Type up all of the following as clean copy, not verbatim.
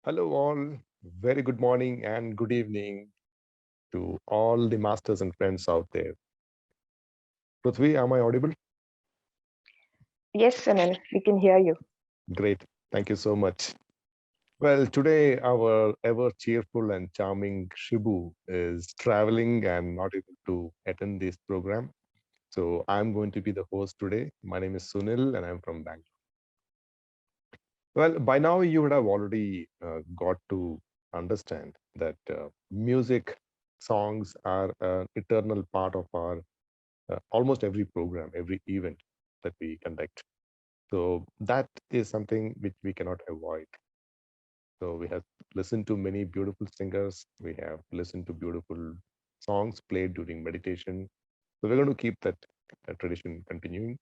Hello, all. Very good morning and good evening to all the masters and friends out there. Prithvi, am I audible? Yes, Sunil, we can hear you. Great. Thank you so much. Well, today our ever cheerful and charming Shibu is traveling and not able to attend this program. So I'm going to be the host today. My name is Sunil and I'm from Bangalore. Well, by now you would have already got to understand that music, songs are an eternal part of our almost every program, every event that we conduct. So that is something which we cannot avoid. So we have listened to many beautiful singers. We have listened to beautiful songs played during meditation. So we're going to keep that tradition continuing.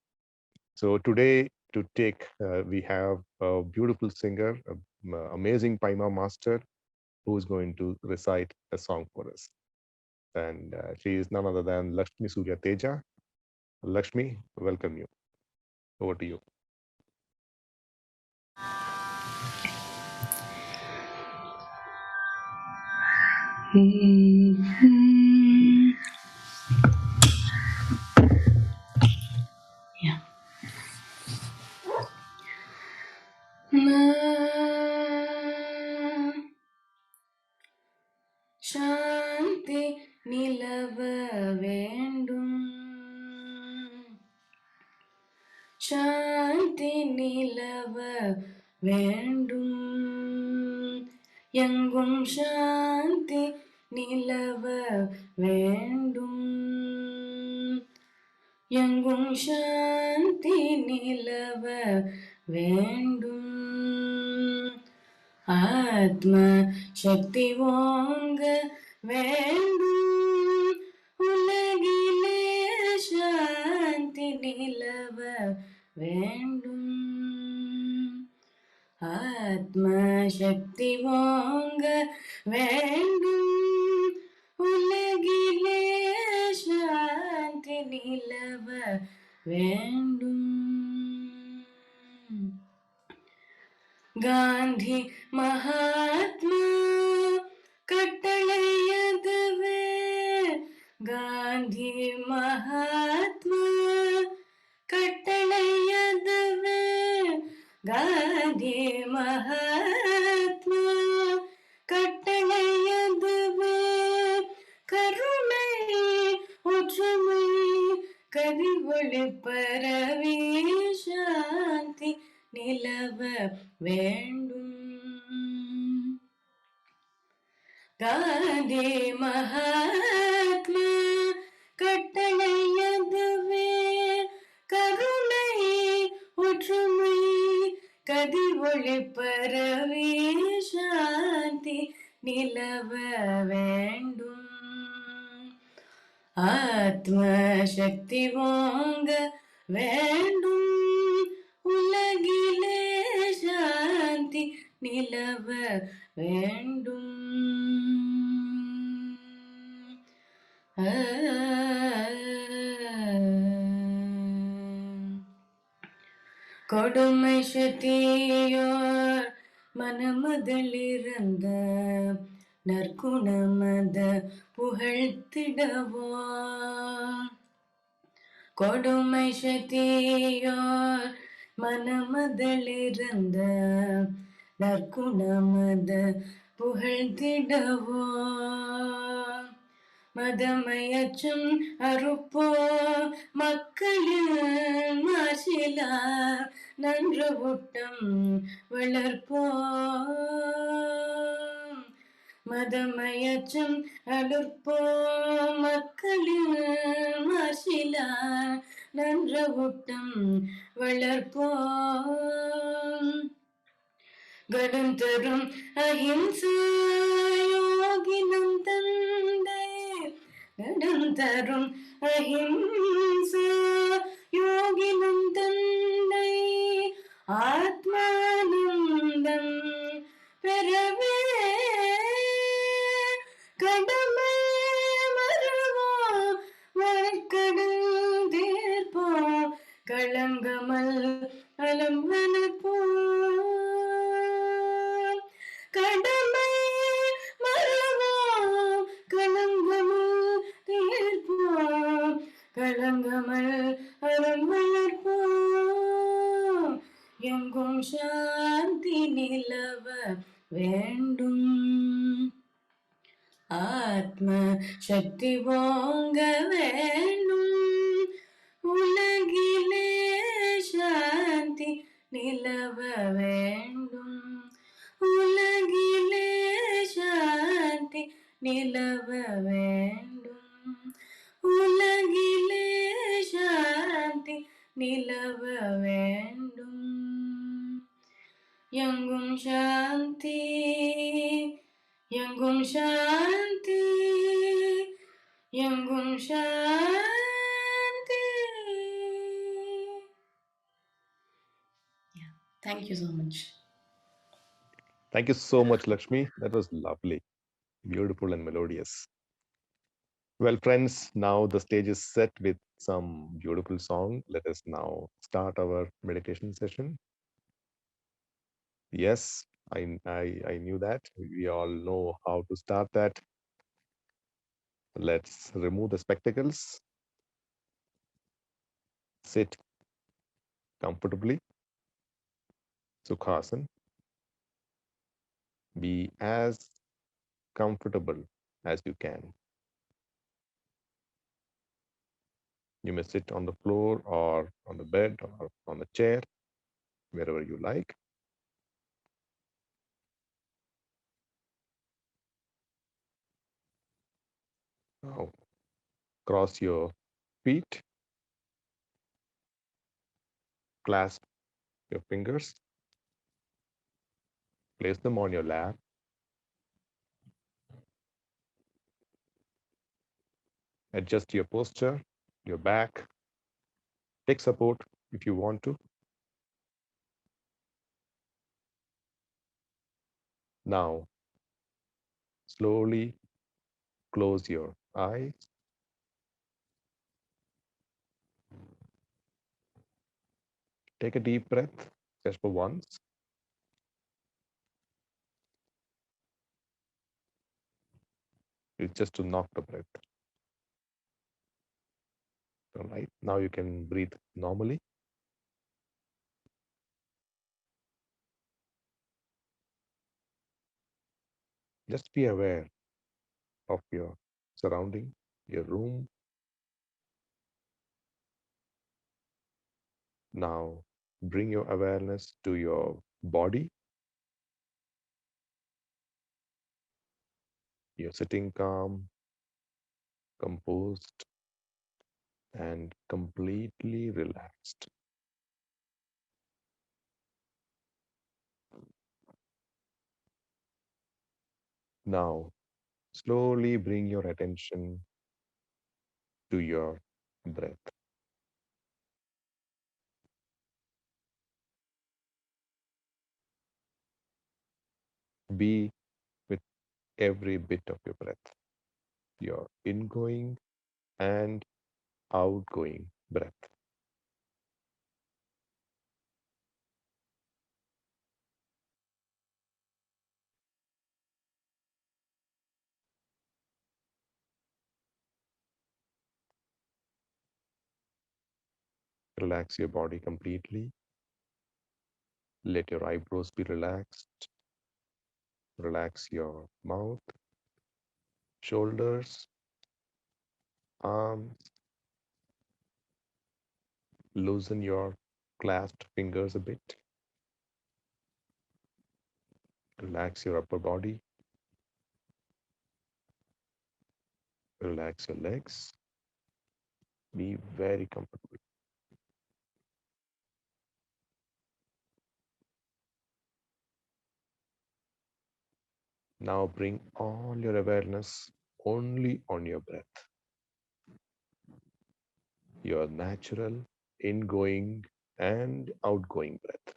So today, we have a beautiful singer, amazing Paima master, who is going to recite a song for us. And she is none other than Lakshmi Surya Teja. Lakshmi, welcome you. Over to you. Yeah. சாந்தி நிலவ வேண்டும், சாந்தி நிலவ வேண்டும், எங்கும் சாந்தி நிலவ வேண்டும், எங்கும் சாந்தி நிலவ வேண்டும், ஆத்ம சக்தி ஓங்க வேண்டும், உலகிலே சாந்தி நிலவ வேண்டும், ஆத்ம சக்தி ஓங்க வேண்டும், உலகிலே சாந்தி நிலவ வேண்டும். காந்தி மகாத்மா கட்டளையதுவே, காந்தி மகாத்மா கட்டளையதுவே, காந்தி மகாத்மா கட்டளையதுவே, கருணை ஒற்றுமை கதிவொளி பரவி சாந்தி நிலவ வேண்டும், காந்தி மகாத்மா கட்டளையதுவே, கருணை ஒற்றுமை கதிவொளி பரவி சாந்தி நிலவ வேண்டும், ஆத்ம சக்தி ஓங்க வேண்டும், உலகிலே சாந்தி நிலவ வேண்டும். கொடுமை சக்தியோர் மனமுதலிருந்த நற்குணமத புகழ்த்திடவோ, கொடுமை சக்தியோர் மனமுதலிருந்த நற்குணமத புகழ்த்திடவோ, மதமயற்றும் அறுப்போ மக்களின் மாசிலா நன்று ஊட்டம் வளர்ப்போ, மதமயற்றும் அழுப்போ மக்களின் மாசிலா நன்று ஊட்டம் வளர்ப்போ, கடன் தரும் அஹிம்சா யோகினம் தந்தை, கடன் தரும் அஹிம்சா யோகினம் தந்தை, ஆத்மானந்தம் பெறவே கடமை மறவோ வர்க்கடல் தீர்ப்போ, களங்கமல் அலம் வளர்ப்போ, கடமை மறவோம் களங்கமல் தீர்ப்போம் களங்கமல் அறம் வளர்ப்போம் எங்கும் சாந்தி நிலவ வேண்டும் ஆத்ம சக்தி ஓங்க வேண்டும் உலகிலே சாந்தி நிலவ வேண்டும் உலகிலே சாந்தி நிலவ வேண்டும் உலகிலே சாந்தி நிலவ வேண்டும் எங்கும் சாந்தி எங்கும் சாந்தி எங்கும் சாந்தி. Yeah, thank you so much. Thank you so much, Lakshmi. That was lovely, beautiful, and melodious. Well, friends, now the stage is set with some beautiful song. Let us now start our meditation session. Yes, I knew that. We all know how to start that. Let's remove the spectacles. Sit comfortably. Sukhasana. Be as comfortable as you can. You may sit on the floor or on the bed or on the chair, wherever you like. Now, cross your feet, clasp your fingers, place them on your lap. Adjust your posture, your back. Take support if you want to. Now, slowly close your eyes. Take a deep breath just for once. It's just to knock the breath. All right. Now you can breathe normally. Just be aware of your surrounding, your room. Now, bring your awareness to your body. You're sitting calm, composed, and completely relaxed. Now, slowly bring your attention to your breath. Be with every bit of your breath, your ingoing and outgoing breath. Relax your body completely. Let your eyebrows be relaxed. Relax your mouth, shoulders, arms. Loosen your clasped fingers a bit. Relax your upper body. Relax your legs. Be very comfortable. Now bring all your awareness only on your breath. Your natural ingoing and outgoing breath.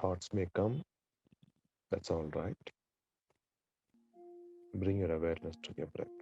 thoughts may come. That's all right. Bring your awareness to your breath.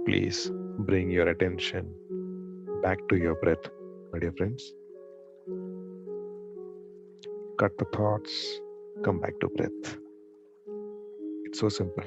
Please bring your attention back to your breath, my dear friends. Cut the thoughts, come back to breath. It's so simple.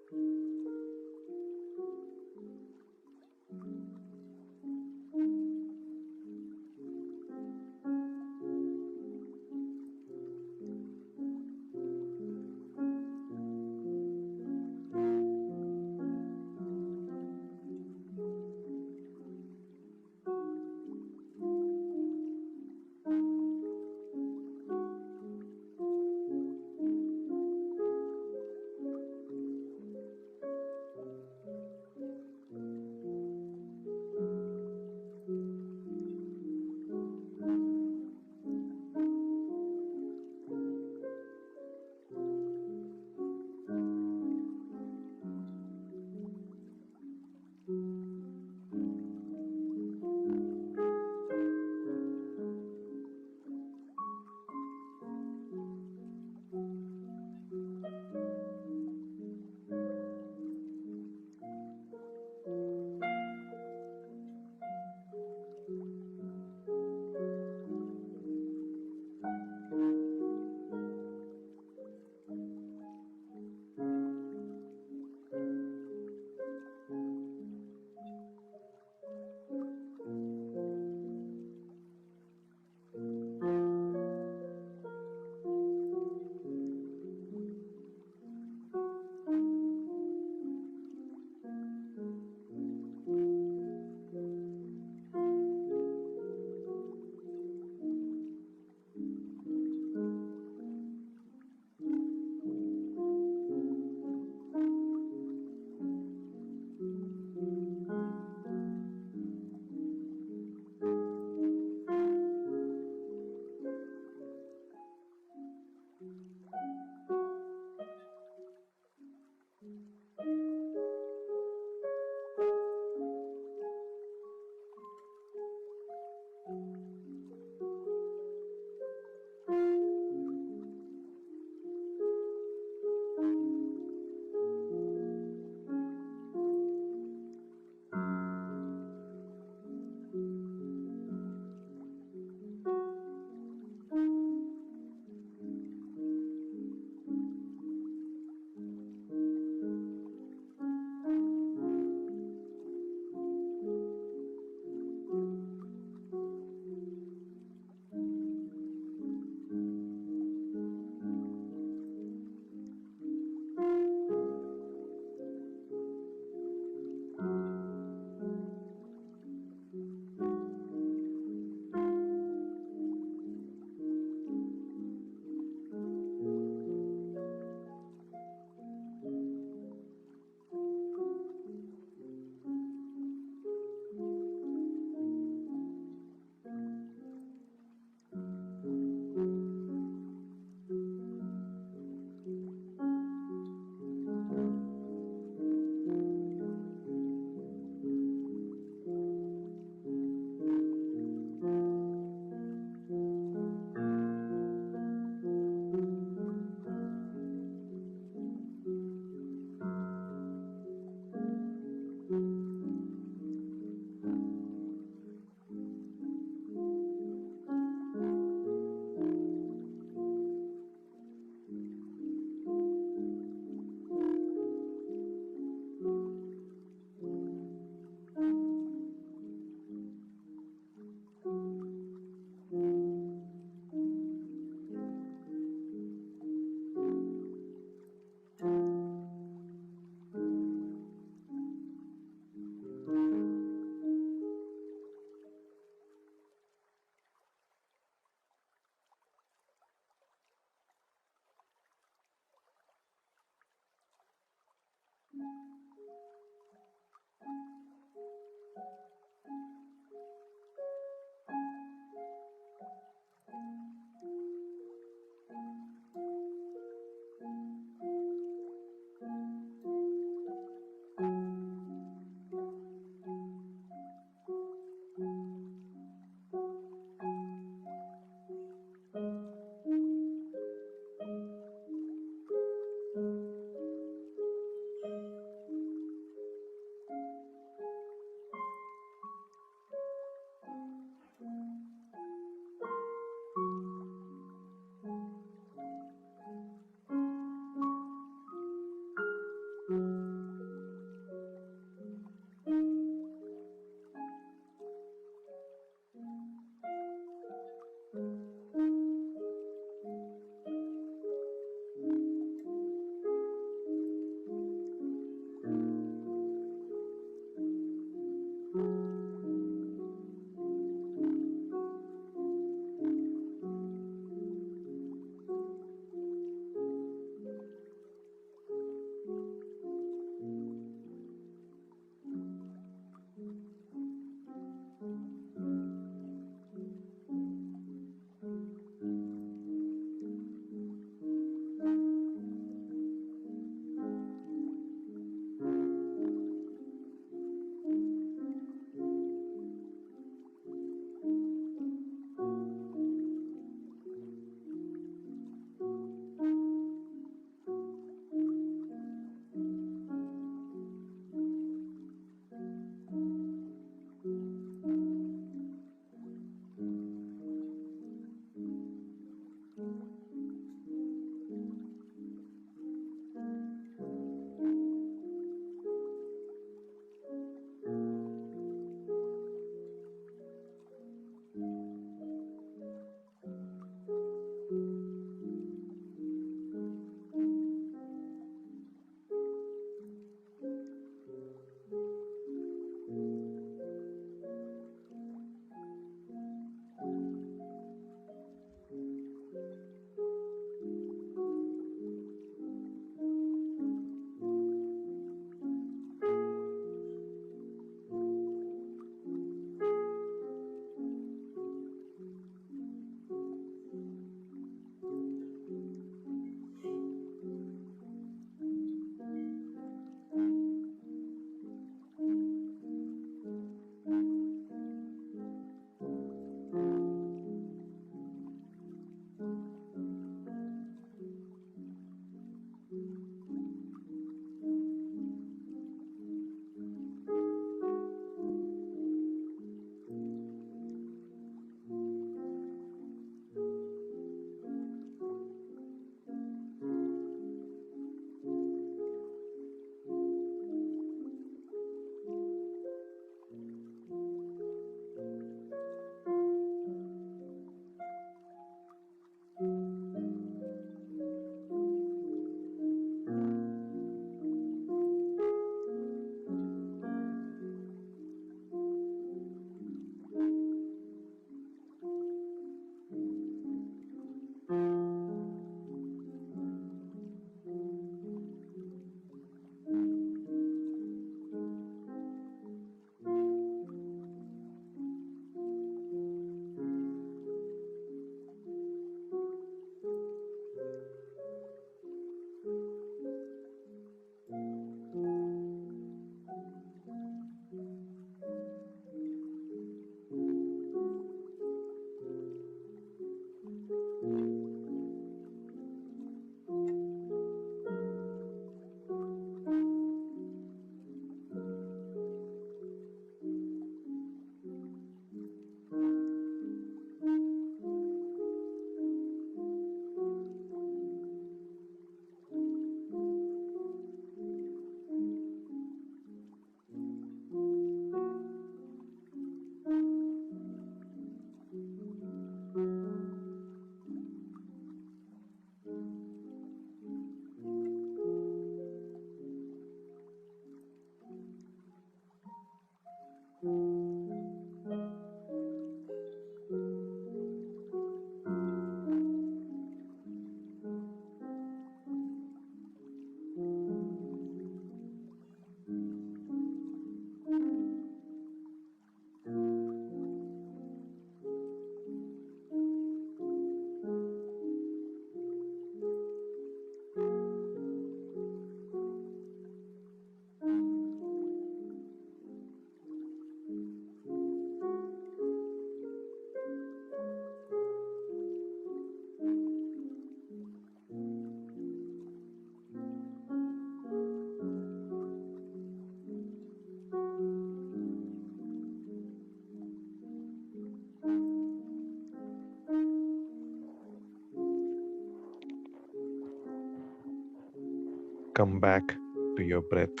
come back to your breath,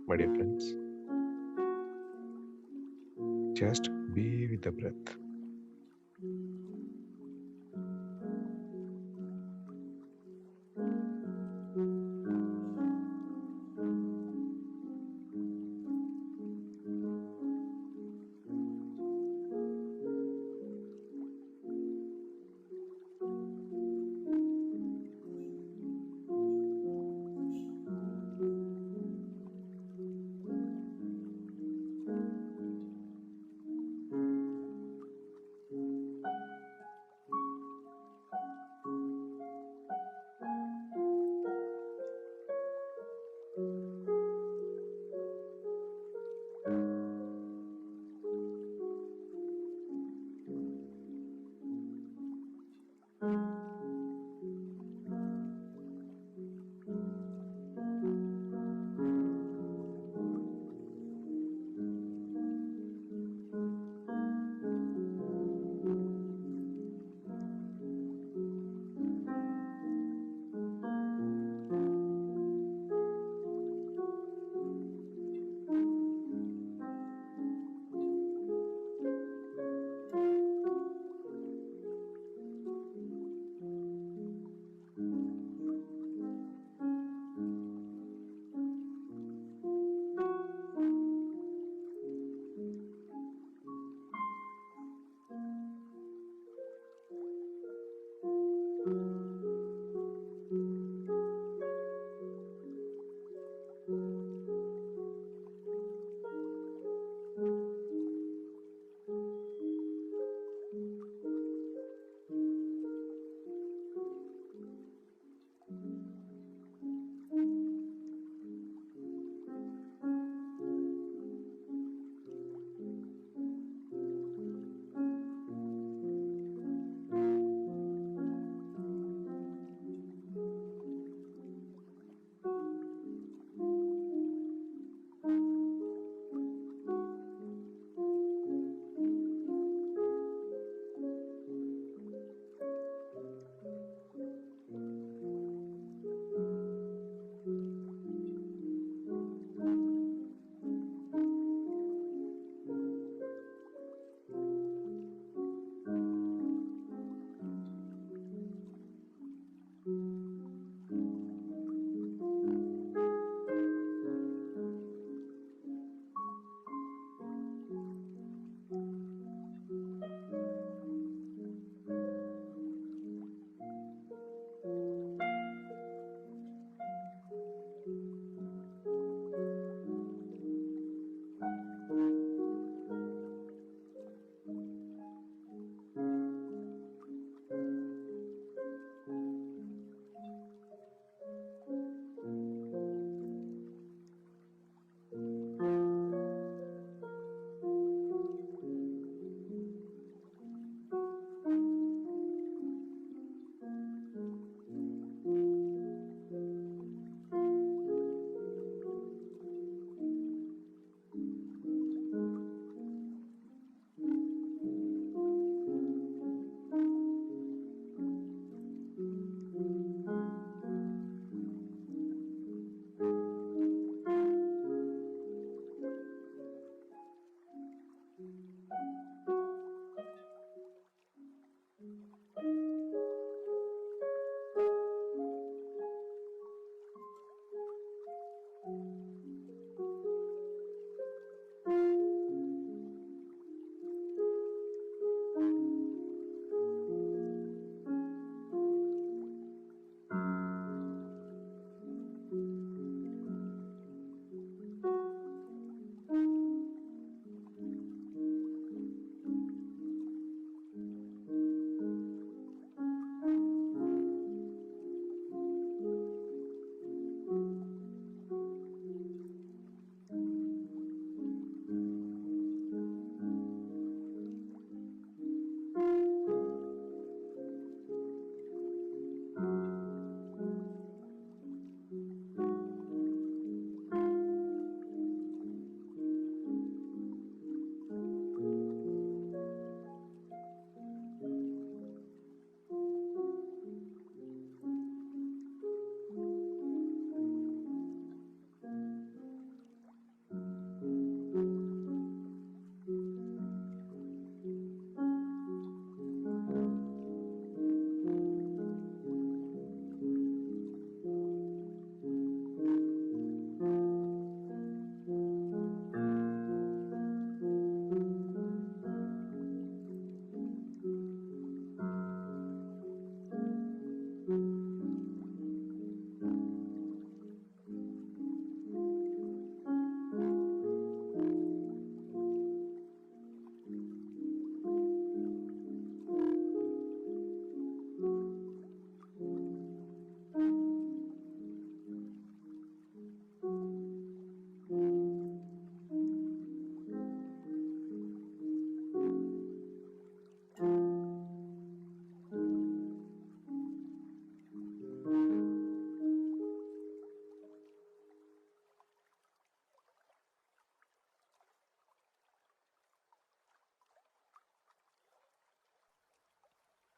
my dear friends. Just be with the breath.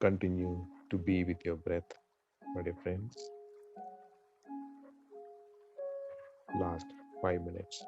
Continue to be with your breath, my dear friends. Last 5 minutes.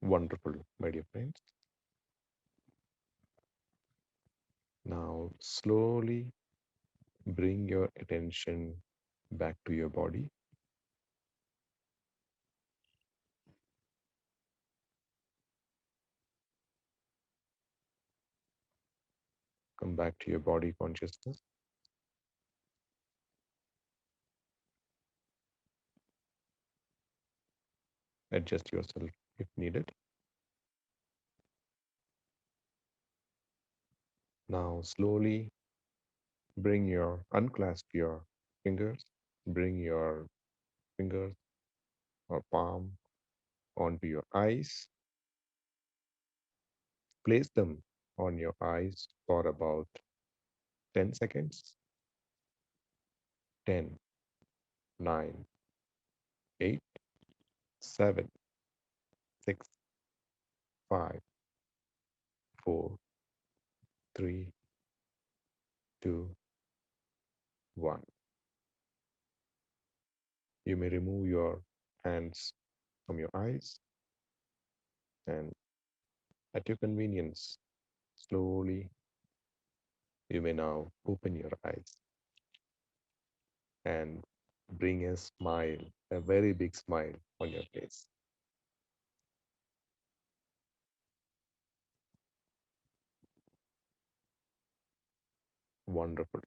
Wonderful, my dear friends. Now, slowly bring your attention back to your body. Come back to your body consciousness. Adjust yourself if needed. Now, slowly unclasp your fingers, bring your fingers or palm onto your eyes. Place them on your eyes for about 10 seconds. 10, 9, 8, 7, 6, 5, 4, 3, 2, 1. You may remove your hands from your eyes and at your convenience, slowly, you may now open your eyes and bring a smile, a very big smile on your face. Wonderful.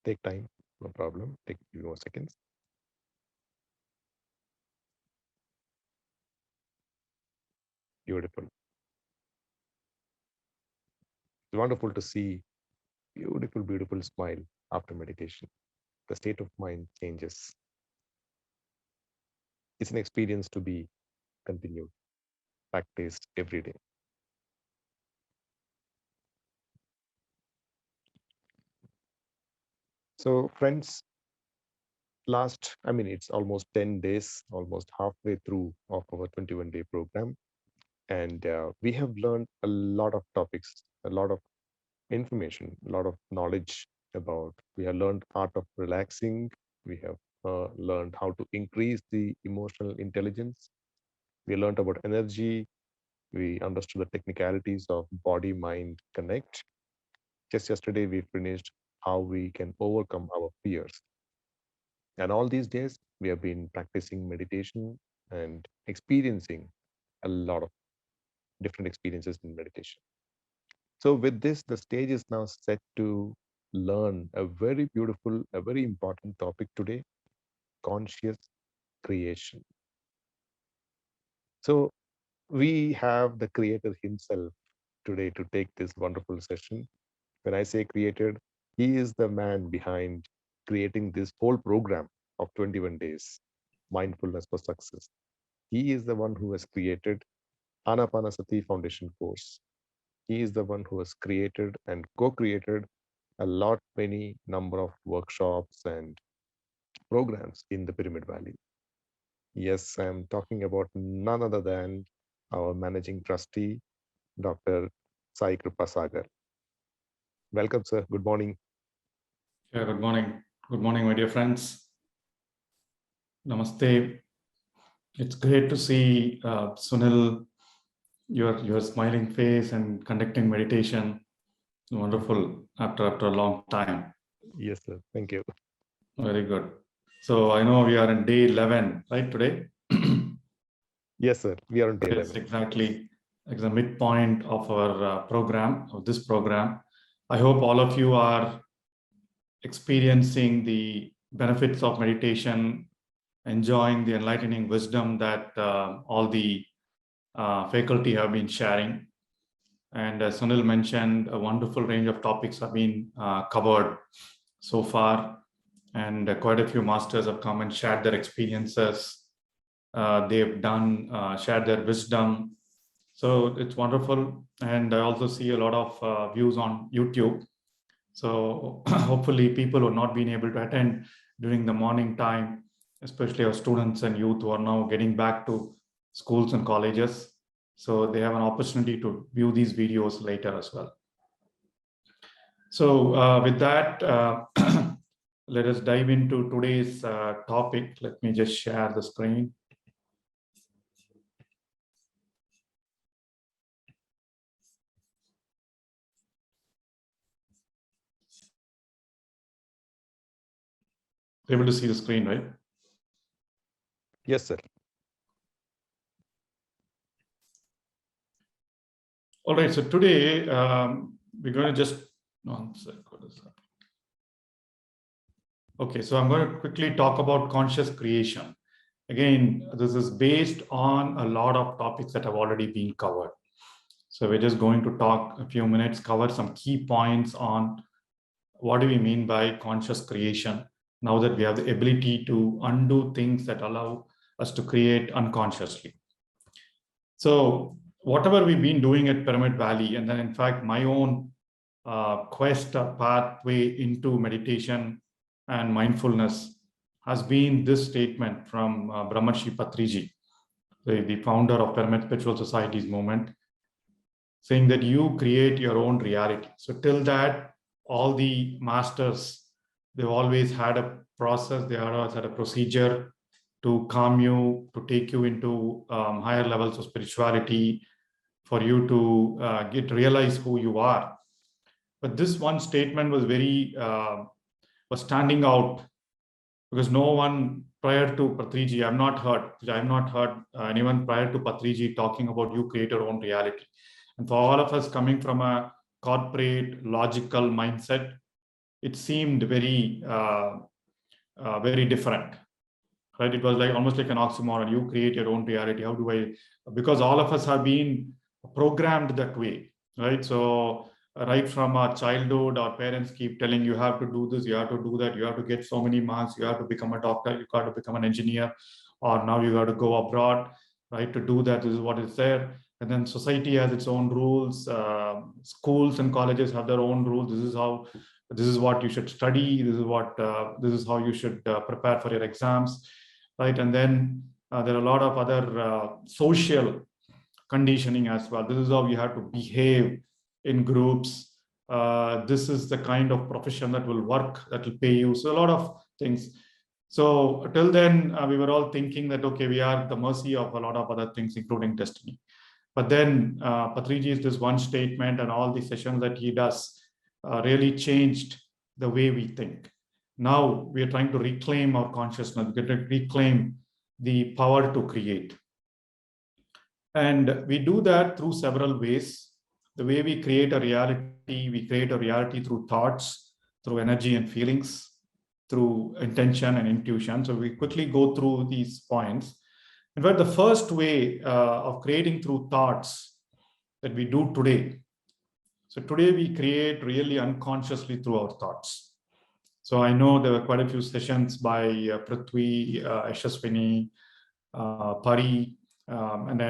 Take time, no problem. Take a few more seconds. Beautiful. It's wonderful to see beautiful, beautiful smile after meditation. The state of mind changes. It's an experience to be continued, practiced every day. So, friends, it's almost 10 days, almost halfway through of our 21-day program. And we have learned a lot of topics, a lot of information, a lot of knowledge about. We have learned art of relaxing. We have learned how to increase the emotional intelligence. We learned about energy. We understood the technicalities of body mind connect. Just yesterday, we finished how we can overcome our fears. And all these days, we have been practicing meditation and experiencing a lot of different experiences in meditation. So, with this, the stage is now set to learn a very beautiful, a very important topic today, conscious creation. So, we have the creator himself today to take this wonderful session. When I say created, he is the man behind creating this whole program of 21 days, Mindfulness for Success. He is the one who has created Anapanasati Foundation course. He is the one who has created and co-created a lot many number of workshops and programs in the Pyramid Valley. Yes, I'm talking about none other than our managing trustee, Dr. Sai Kripasagar. Welcome, sir. Good morning. Yeah, good morning. Good morning, my dear friends. Namaste. It's great to see Sunil, your smiling face and conducting meditation. Wonderful after a long time. Yes, sir. Thank you. Very good. So I know we are in day 11, right, today? Yes, sir. We are on day It's 11. exactly like the midpoint of our program, of this program. I hope all of you are experiencing the benefits of meditation, enjoying the enlightening wisdom that all the faculty have been sharing. And as Sunil mentioned, a wonderful range of topics have been covered so far. And quite a few masters have come and shared their experiences. They've shared their wisdom. So it's wonderful. And I also see a lot of views on YouTube. So hopefully people who have not been able to attend during the morning time, especially our students and youth who are now getting back to schools and colleges. So they have an opportunity to view these videos later as well. So with that, let us dive into today's topic. Let me just share the screen. able to see the screen, right? Yes, sir. All right, so today we're going to just, one sec, what is that? Okay, so I'm going to quickly talk about conscious creation. Again, this is based on a lot of topics that have already been covered. So we're just going to talk a few minutes, cover some key points on what do we mean by conscious creation, now that we have the ability to undo things that allow us to create unconsciously. So whatever we've been doing at Pyramid Valley, and then in fact, my own quest or pathway into meditation and mindfulness has been this statement from Brahmarshi Patriji, the founder of Pyramid Spiritual Society's movement, saying that you create your own reality. So till that, all the masters, they've always had a process, they always had a procedure to calm you, to take you into higher levels of spirituality, for you to realize who you are. But this one statement was was standing out, because no one prior to Patriji, I've not heard anyone prior to Patriji talking about you create your own reality. And for all of us coming from a corporate logical mindset, it seemed very different, right? It was like almost like an oxymoron. You create your own reality. How do I? Because all of us have been programmed that way, right? So right from our childhood, our parents keep telling you have to do this, you have to do that, you have to get so many marks, you have to become a doctor, you got to become an engineer, or now you got to go abroad, right? To do that, this is what is there. And then society has its own rules. Schools and colleges have their own rules. This is what you should study. This is how you should prepare for your exams, right? And then there are a lot of other social conditioning as well. This is how you have to behave in groups. This is the kind of profession that will work, that will pay you. So a lot of things. So till then, we were all thinking that, okay, we are at the mercy of a lot of other things, including destiny. But then Patriji's this one statement and all the sessions that he does really changed the way we think. Now we are trying to reclaim our consciousness, we're going to reclaim the power to create. And we do that through several ways. The way we create a reality through thoughts, through energy and feelings, through intention and intuition. So we quickly go through these points. In fact, the first way of creating through thoughts that we do today. So today we create really unconsciously through our thoughts. So I know there were quite a few sessions by Prithvi, Yashaswini, Pari, and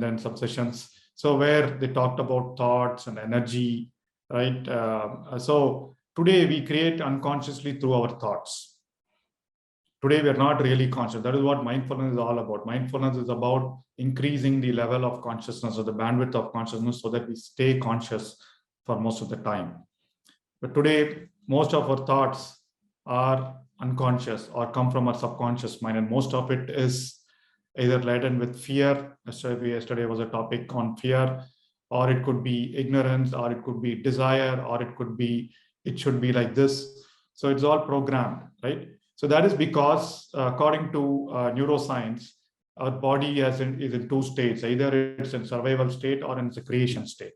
then some sessions. So where they talked about thoughts and energy, right? So today we create unconsciously through our thoughts. Today we are not really conscious. That is what mindfulness is all about. Mindfulness is about increasing the level of consciousness or the bandwidth of consciousness so that we stay conscious for most of the time. But today, most of our thoughts are unconscious or come from our subconscious mind, and most of it is either laden with fear. Yesterday was a topic on fear, or it could be ignorance, or it could be desire, or it could be, it should be like this. So it's all programmed, right? So that is because according to neuroscience, our body is in two states. Either it's in survival state or in the creation state.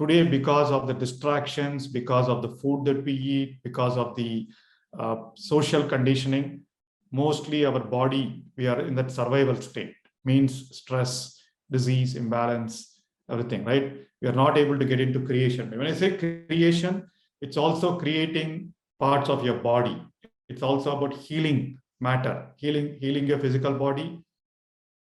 Today, because of the distractions, because of the food that we eat, because of the social conditioning, mostly our body, we are in that survival state, means stress, disease, imbalance, everything, right? We are not able to get into creation. When I say creation, it's also creating parts of your body. It's also about healing matter, healing your physical body,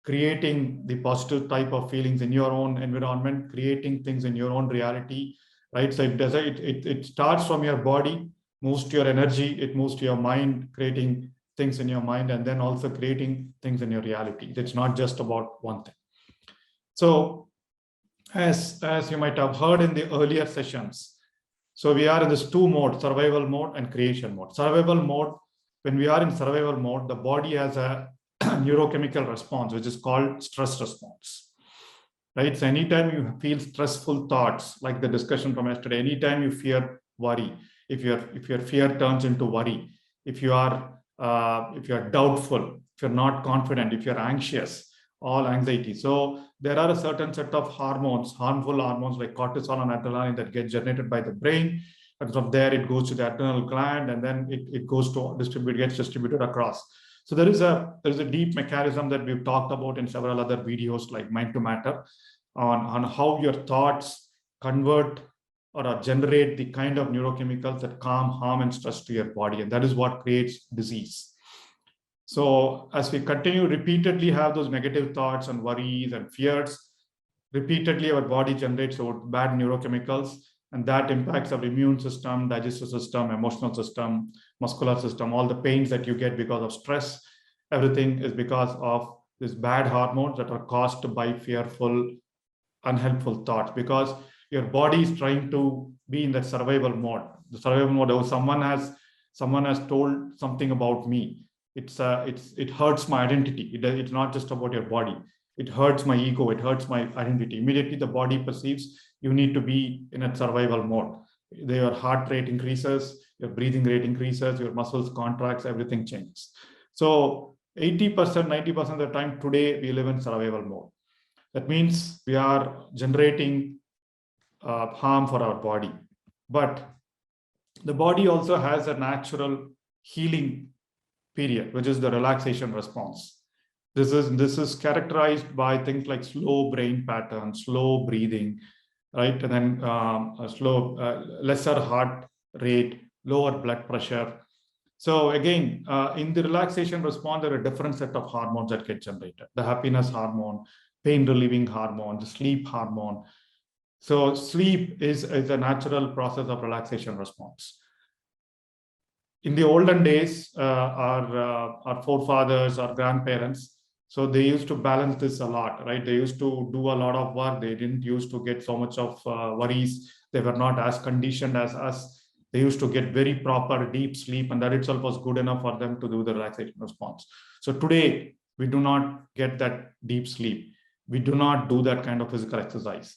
creating the positive type of feelings in your own environment, creating things in your own reality, right? So it starts from your body, moves to your energy, it moves to your mind, creating things in your mind, and then also creating things in your reality. It's not just about one thing. So as you might have heard in the earlier sessions, so we are in this two mode, survival mode and creation mode. Survival mode, when we are in survival mode, the body has a neurochemical response, which is called stress response, right? So anytime you feel stressful thoughts, like the discussion from yesterday, anytime you fear worry, if your fear turns into worry, if you are doubtful, if you're not confident, if you're anxious, all anxiety. So there are a certain set of hormones, harmful hormones like cortisol and adrenaline that get generated by the brain. And from there, it goes to the adrenal gland, and then it goes to gets distributed across. So there is a deep mechanism that we've talked about in several other videos like Mind to Matter on how your thoughts convert or generate the kind of neurochemicals that calm, harm, and stress to your body. And that is what creates disease. So as we continue repeatedly have those negative thoughts and worries and fears, repeatedly our body generates bad neurochemicals, and that impacts our immune system, digestive system, emotional system, muscular system, all the pains that you get because of stress. Everything is because of these bad hormones that are caused by fearful, unhelpful thoughts, because your body is trying to be in that survival mode. The survival mode, oh, someone has told something about me. It hurts my identity. It's not just about your body. It hurts my ego. It hurts my identity. Immediately the body perceives you need to be in a survival mode. Your heart rate increases, your breathing rate increases, your muscles contracts, everything changes. So 80%, 90% of the time today, we live in survival mode. That means we are generating harm for our body. But the body also has a natural healing period, which is the relaxation response. This is characterized by things like slow brain pattern, slow breathing, right? And then lesser heart rate, lower blood pressure. So again, in the relaxation response, there are a different set of hormones that get generated. The happiness hormone, pain relieving hormone, the sleep hormone. So sleep is a natural process of relaxation response. In the olden days, our forefathers, our grandparents, so they used to balance this a lot, right? They used to do a lot of work. They didn't used to get so much of worries. They were not as conditioned as us. They used to get very proper deep sleep, and that itself was good enough for them to do the relaxation response. So today, we do not get that deep sleep. We do not do that kind of physical exercise,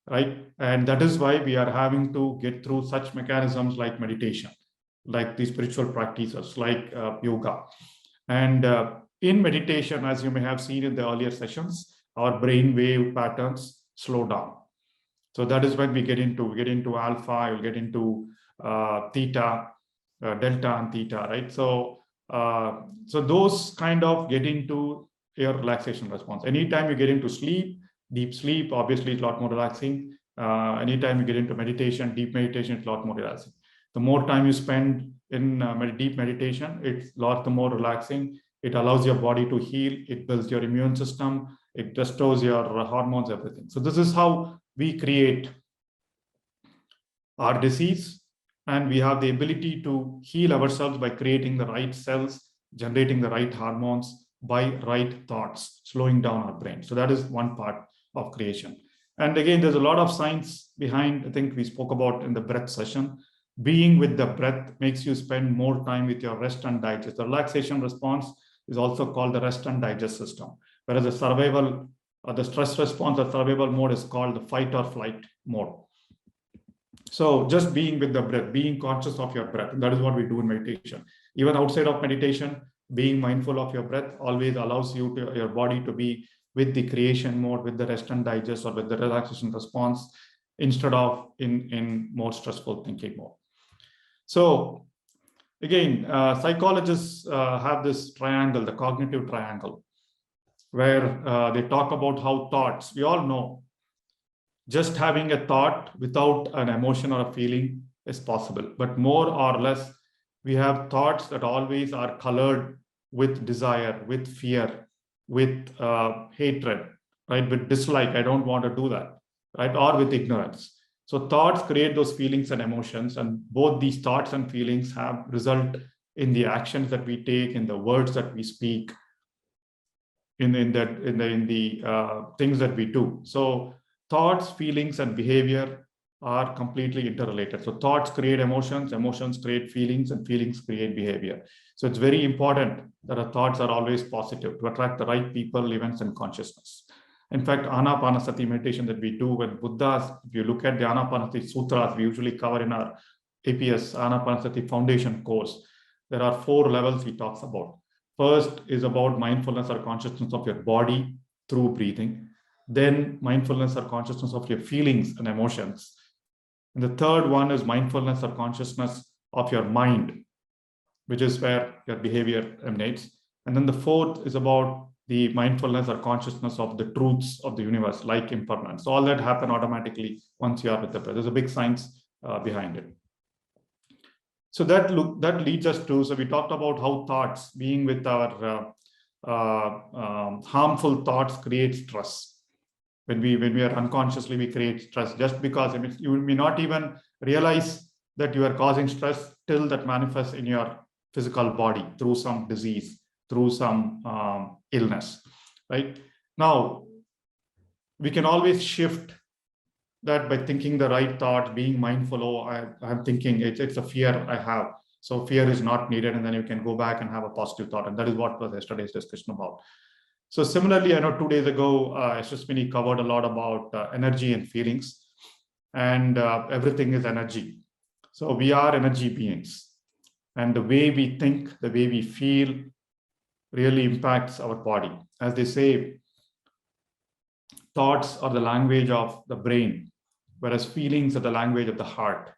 right? And that is why we are having to get through such mechanisms like meditation, like the spiritual practices, like yoga. And in meditation, as you may have seen in the earlier sessions, our brain wave patterns slow down. So that is when we get into alpha, you'll get into theta, delta and theta, right? So those kind of get into your relaxation response. Anytime you get into sleep, deep sleep, obviously it's a lot more relaxing. Anytime you get into meditation, deep meditation, it's a lot more relaxing. The more time you spend in deep meditation, it's a lot more relaxing. It allows your body to heal. It builds your immune system. It restores your hormones, everything. So this is how we create our disease. And we have the ability to heal ourselves by creating the right cells, generating the right hormones by right thoughts, slowing down our brain. So that is one part of creation. And again, there's a lot of science behind, I think we spoke about in the breath session. Being with the breath makes you spend more time with your rest and digest. The relaxation response is also called the rest and digest system, whereas the survival, the stress response, the survival mode is called the fight or flight mode. So just being with the breath, being conscious of your breath, that is what we do in meditation. Even outside of meditation, being mindful of your breath always allows you to, your body to be with the creation mode, with the rest and digest, or with the relaxation response, instead of in more stressful thinking mode. So again, psychologists have this triangle, the cognitive triangle, where they talk about how thoughts, we all know, just having a thought without an emotion or a feeling is possible. But more or less, we have thoughts that always are colored with desire, with fear, with hatred, right? With dislike, I don't want to do that, right? Or with ignorance. So thoughts create those feelings and emotions, and both these thoughts and feelings have result in the actions that we take, in the words that we speak, in the things that we do. So thoughts, feelings, and behavior are completely interrelated. So thoughts create emotions, emotions create feelings, and feelings create behavior. So it's very important that our thoughts are always positive to attract the right people, events, and consciousness. In fact, Anapanasati meditation that we do with Buddhas, if you look at the Anapanasati sutras, we usually cover in our APS, Anapanasati Foundation course. there are 4 levels he talks about. First is about mindfulness or consciousness of your body through breathing. Then mindfulness or consciousness of your feelings and emotions. And the third one is mindfulness or consciousness of your mind, which is where your behavior emanates. And then the fourth is about the mindfulness or consciousness of the truths of the universe, like impermanence. So all that happen automatically once you are with the breath. There's a big science behind it. So that leads us to, so we talked about how thoughts, being with our harmful thoughts, create stress. When we are unconsciously, we create stress just because you may not even realize that you are causing stress till that manifests in your physical body through some disease, through some illness, right? Now, we can always shift that by thinking the right thought, being mindful. Oh, I'm thinking it's a fear I have. So fear is not needed. And then you can go back and have a positive thought. And that is what was yesterday's discussion about. So similarly, I know 2 days ago, Yashaswini covered a lot about energy and feelings, and everything is energy. So we are energy beings, and the way we think, the way we feel really impacts our body. As they say, thoughts are the language of the brain, whereas feelings are the language of the heart.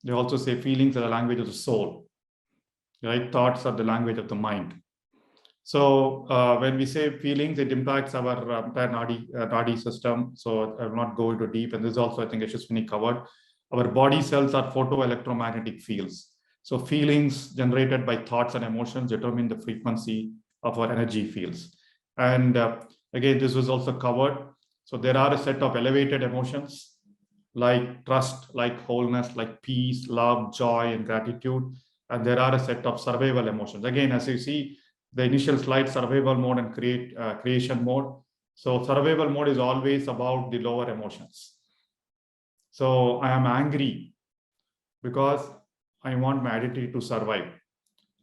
They also say feelings are the language of the soul, right? Thoughts are the language of the mind. So when we say feelings, it impacts our entire nadi system. So I will not go into deep. And this is also, I think, Yashaswini covered. Our body cells are photoelectromagnetic fields. So feelings generated by thoughts and emotions determine the frequency of our energy fields. And again, this was also covered. So there are a set of elevated emotions like trust, like wholeness, like peace, love, joy, and gratitude. And there are a set of survival emotions. Again, as you see, the initial slide, survival mode and creation mode. So survival mode is always about the lower emotions. So I am angry because I want my identity to survive.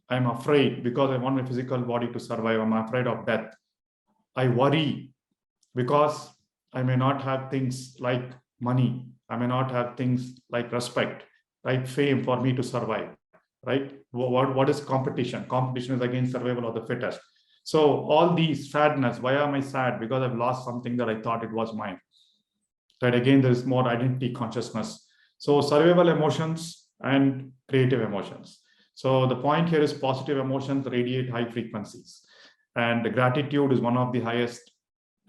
I'm afraid because I want my physical body to survive. I'm afraid of death. I worry because I may not have things like money. I may not have things like respect, right? Fame for me to survive. Right? What is competition? Competition is against survival of the fittest. So all these sadness, why am I sad? Because I've lost something that I thought it was mine. Right? Again, there is more identity consciousness. So survival emotions and creative emotions. So the point here is positive emotions radiate high frequencies. And the gratitude is one of the highest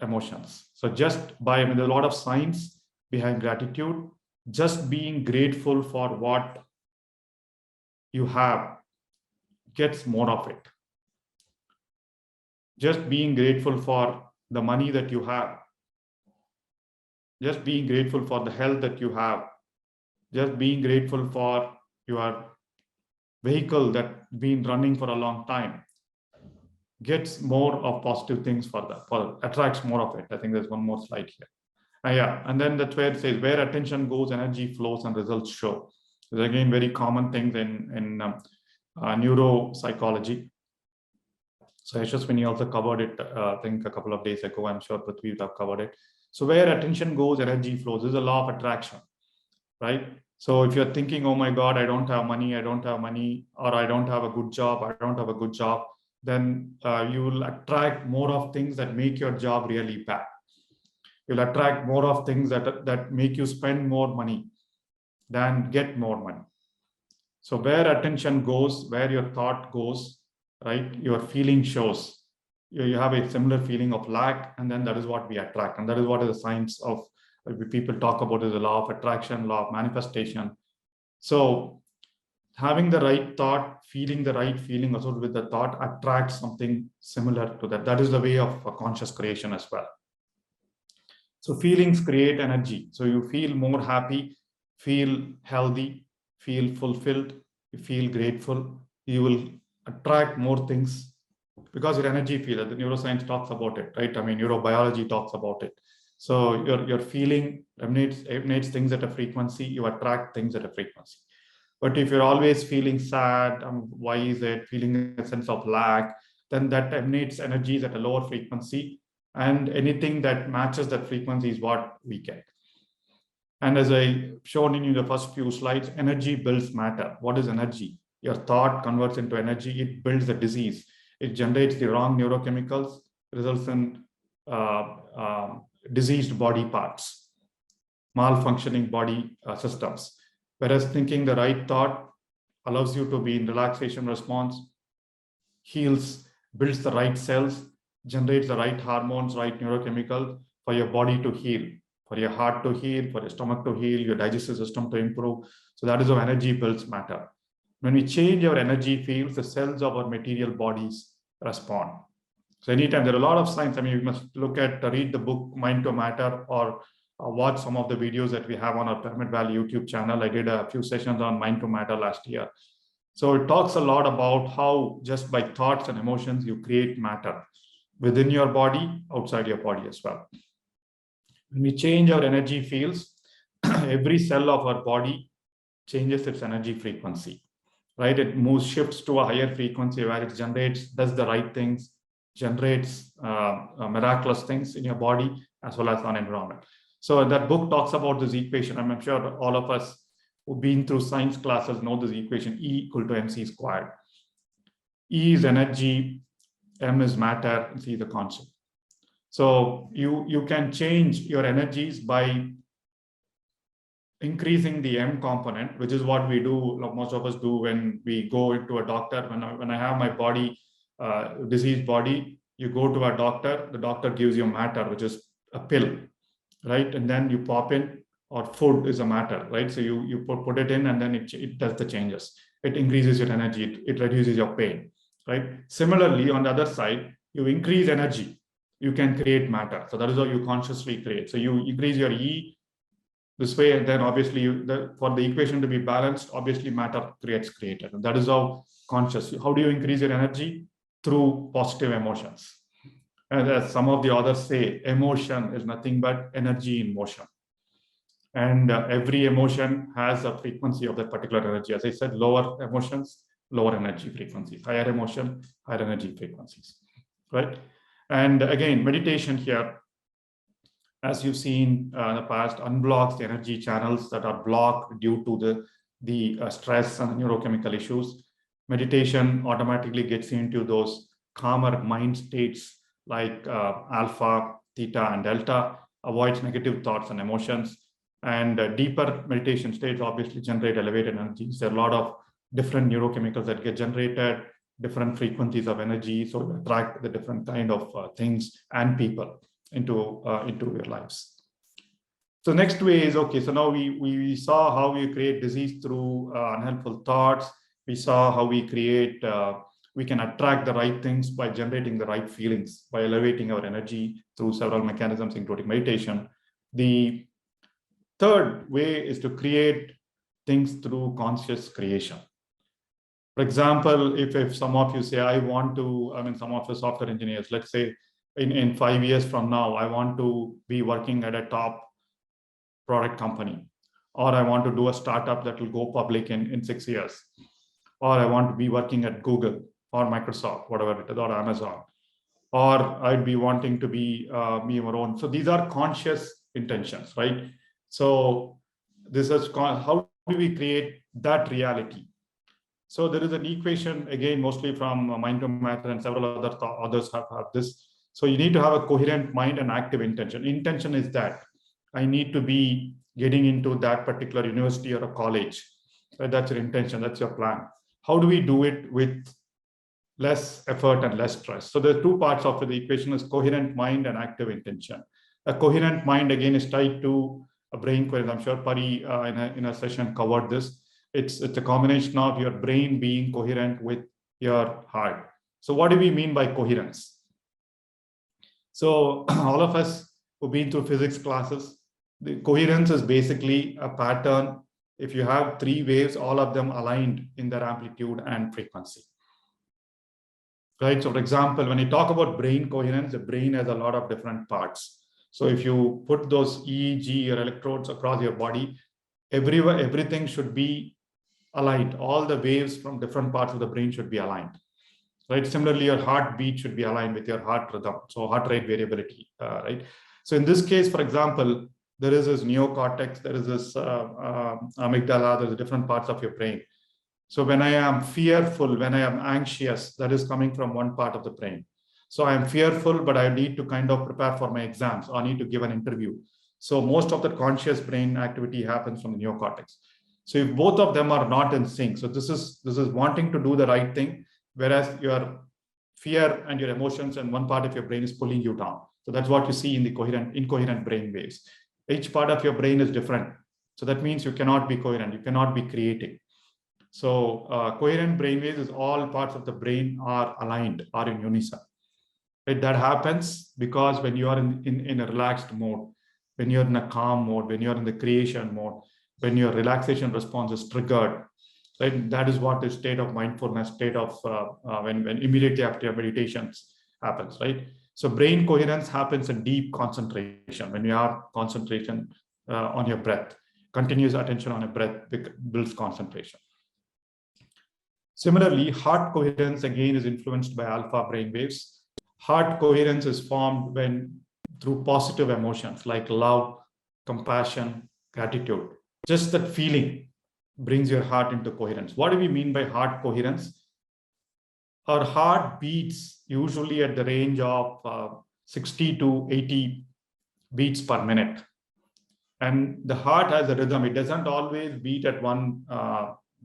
emotions. So just by, there's a lot of science behind gratitude. Just being grateful for what you have gets more of it. Just being grateful for the money that you have, just being grateful for the health that you have, just being grateful for your vehicle that's been running for a long time gets more of positive things attracts more of it. I think there's one more slide here. Yeah, and then that's where it says where attention goes, energy flows and results show. There's again very common things in neuropsychology. So Yashaswini also covered it, I think a couple of days ago. I'm sure Prithvi would have covered it. So where attention goes, energy flows. This is a law of attraction, right? So if you're thinking, oh my God, I don't have money, or I don't have a good job, then you will attract more of things that make your job really bad. You'll attract more of things that make you spend more money than get more money. So where attention goes, where your thought goes, right, your feeling shows. You have a similar feeling of lack, and then that is what we attract. And that is what is the science of people talk about is the law of attraction, law of manifestation. So having the right thought, feeling the right feeling associated with the thought attracts something similar to that. That is the way of conscious creation as well. So feelings create energy. So you feel more happy, feel healthy, feel fulfilled, you feel grateful, you will attract more things because your energy field, the neuroscience talks about it, right? I mean, neurobiology talks about it. So your feeling emanates things at a frequency, you attract things at a frequency. But if you're always feeling sad, why is it, feeling a sense of lack, then that emanates energies at a lower frequency, and anything that matches that frequency is what we get. And as I shown in the first few slides, energy builds matter. What is energy? Your thought converts into energy. It builds the disease. It generates the wrong neurochemicals, results in diseased body parts, malfunctioning body systems. Whereas thinking the right thought allows you to be in relaxation response, heals, builds the right cells, generates the right hormones, right neurochemical for your body to heal, for your heart to heal, for your stomach to heal, your digestive system to improve. So that is how energy builds matter. When we change our energy fields, the cells of our material bodies respond. So anytime there are a lot of science, I mean, you must read the book Mind to Matter, or watch some of the videos that we have on our Pyramid Valley YouTube channel. I did a few sessions on Mind to Matter last year. So it talks a lot about how just by thoughts and emotions, you create matter within your body, outside your body as well. When we change our energy fields, every cell of our body changes its energy frequency, right? It shifts to a higher frequency where it does the right things, generates miraculous things in your body as well as on environment. So that book talks about this equation. I'm sure all of us who've been through science classes know this equation, E equal to mc squared. E is energy, M is matter, and C is the constant. So you can change your energies by increasing the M component, which is what we do, most of us do when we go into a doctor. When I have my body, diseased body, you go to a doctor, the doctor gives you matter, which is a pill, right? And then you pop in, or food is a matter, right? So you put it in, and then it does the changes. It increases your energy, it reduces your pain, right? Similarly, on the other side, you increase energy, you can create matter. So that is how you consciously create. So you increase your E this way, and then obviously for the equation to be balanced, obviously matter gets created. And that is how conscious. How do you increase your energy? Through positive emotions. And as some of the authors say, emotion is nothing but energy in motion. And every emotion has a frequency of that particular energy. As I said, lower emotions, lower energy frequencies, higher emotion, higher energy frequencies, right? And again, meditation here, as you've seen in the past, unblocks the energy channels that are blocked due to the stress and neurochemical issues. Meditation automatically gets into those calmer mind states like alpha, theta, and delta, avoids negative thoughts and emotions. And deeper meditation states obviously generate elevated energies. There are a lot of different neurochemicals that get generated, different frequencies of energy, so you attract the different kind of things and people into your lives. So next way is, okay, so now we saw how we create disease through unhelpful thoughts. We saw how we create, we can attract the right things by generating the right feelings, by elevating our energy through several mechanisms, including meditation. The third way is to create things through conscious creation. For example, if some of you say, I want to, some of the software engineers, let's say in 5 years from now, I want to be working at a top product company, or I want to do a startup that will go public in 6 years, or I want to be working at Google or Microsoft, whatever it is, or Amazon, or I'd be wanting to be me or own. So these are conscious intentions, right? So this is how do we create that reality? So there is an equation, again, mostly from Mind to Matter, and several other others have this. So you need to have a coherent mind and active intention. Intention is that I need to be getting into that particular university or a college. Right? That's your intention, that's your plan. How do we do it with less effort and less stress? So the two parts of the equation is coherent mind and active intention. A coherent mind, again, is tied to a brain coherence. I'm sure Pari in a session covered this. It's a combination of your brain being coherent with your heart. So what do we mean by coherence? So all of us who've been through physics classes, the coherence is basically a pattern. If you have 3 waves, all of them aligned in their amplitude and frequency. Right? So for example, when you talk about brain coherence, the brain has a lot of different parts. So if you put those EEG or electrodes across your body, everything should be aligned. All the waves from different parts of the brain should be aligned. Right? Similarly, your heartbeat should be aligned with your heart rhythm. So heart rate variability, right? So in this case, for example, there is this neocortex, there is this amygdala, there's different parts of your brain. So when I am fearful, when I am anxious, that is coming from one part of the brain. So I am fearful, but I need to kind of prepare for my exams, or I need to give an interview. So most of the conscious brain activity happens from the neocortex. So if both of them are not in sync, so this is wanting to do the right thing, whereas your fear and your emotions and one part of your brain is pulling you down. So that's what you see in the incoherent brain waves. Each part of your brain is different. So that means you cannot be coherent, you cannot be creating. So coherent brain waves is all parts of the brain are aligned, are in unison. Right? That happens because when you are in a relaxed mode, when you're in a calm mode, when you're in the creation mode, when your relaxation response is triggered, right? That is what is state of mindfulness, state of when immediately after your meditations happens, right? So brain coherence happens in deep concentration. When you are concentration on your breath, continuous attention on a breath builds concentration. Similarly, heart coherence again is influenced by alpha brain waves. Heart coherence is formed when through positive emotions like love, compassion, gratitude. Just that feeling brings your heart into coherence. What do we mean by heart coherence? Our heart beats usually at the range of 60 to 80 beats per minute. And the heart has a rhythm. It doesn't always beat at one